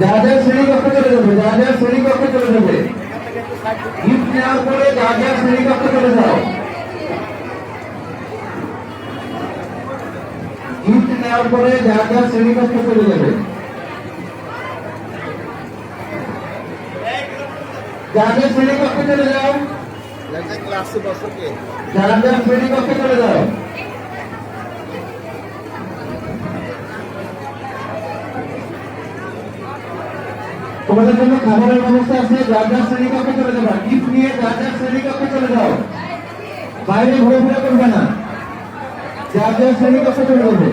যা যা শ্রেণীকক্ষে চলে যাবে, যা যা শ্রেণীকক্ষে চলে যাবে। গিফট নেওয়ার পরে যা যা শ্রেণীকক্ষে চলে যাও। গিফট নেওয়ার পরে যা যা শ্রেণীকক্ষে চলে যাবে। যা যা শ্রেণীকক্ষে চলে যাও। ক্লাসে বসকে যা যা শ্রেণীকক্ষে চলে যাও। তোমাদের জন্য খাবারের ব্যবস্থা আছে, যা যা শ্রেণীকক্ষে চলে যাবে। গিফট নিয়ে যা যা শ্রেণীকক্ষে চলে যাও, বাইরে ঘোরাফেরা করবে না, যা যা শ্রেণীকক্ষে চলে যাবে।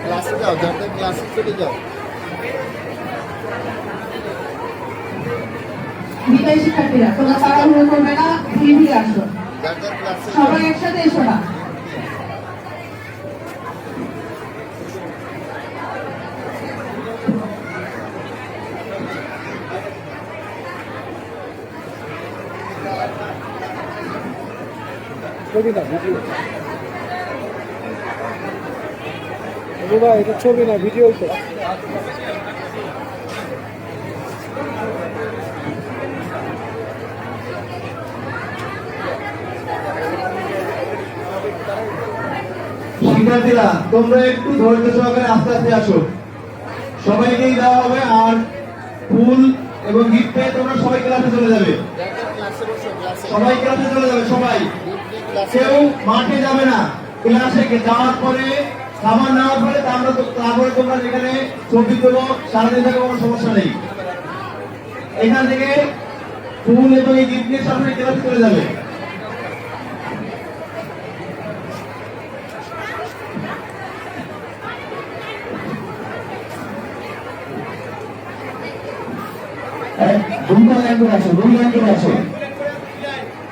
ক্লাসে যাও, যাতে ক্লাসে চলে যাও। বিদায় শিক্ষার্থীরা তোমরা তাড়াহুড়ো করবে না, ধীরে ধীরে আসো, যাতে ক্লাসে সবাই একসাথে এসো না। ছবি না ভিডিও, এটা ছবি না ভিডিও তো। শিক্ষার্থীরা তোমরা একটু ধৈর্য সহকারে আস্তে আস্তে আসো, সবাইকেই দেওয়া হবে। আর ফুল এবং গিফট পেয়ে তোমরা সবাই ক্লাসে চলে যাবে, ক্লাসে বসো, ক্লাসে সবাই ক্লাসে চলে যাবে। সবাই কেউ মাঠে যাবে না। ক্লাসে যাওয়ার পরে খাবার নেওয়ার পরে তারপরে তোমরা যেখানে ছবি তোলো, সারাদিন থাকে, কোনো সমস্যা নেই। এখান থেকে ফুল এবং এই গিফট নিয়ে সামনে ক্লাসে চলে যাবে। দুটো লাইন করে আসো, দুই লাইন করে আসো,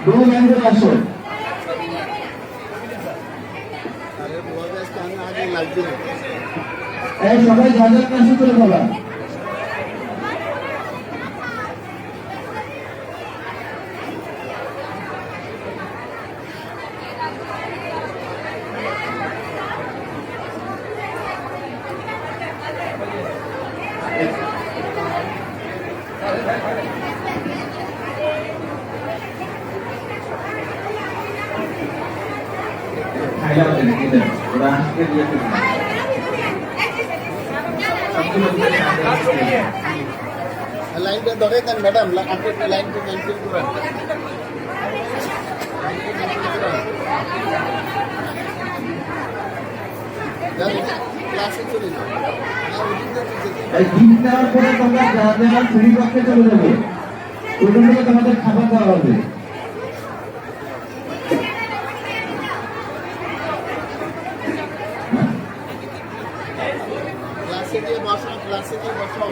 দুই লাইন করে আসো। আরে বলবে আমি আগে লাগবে না। এই সবাই যাদের ক্লাসে চলে যাবা। লাইনটা ধরে দেন ম্যাডাম, আপনি লাইনটা ক্যান্সেল করেন। ক্লাসে চলে যাও। গিফট নেওয়ার পরে তোমরা যা যা শ্রেণীকক্ষে চলে যাবে, ওইখান থেকে তোমাদের খাবার দেওয়া হবে। ক্লাসে গিয়ে বসো, ক্লাসে গিয়ে বসো।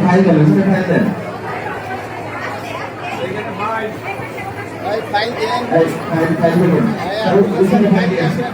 খাই দেন, খাই দেন। ফাইল দেন, ফাইল দেন। ফাইল আসে।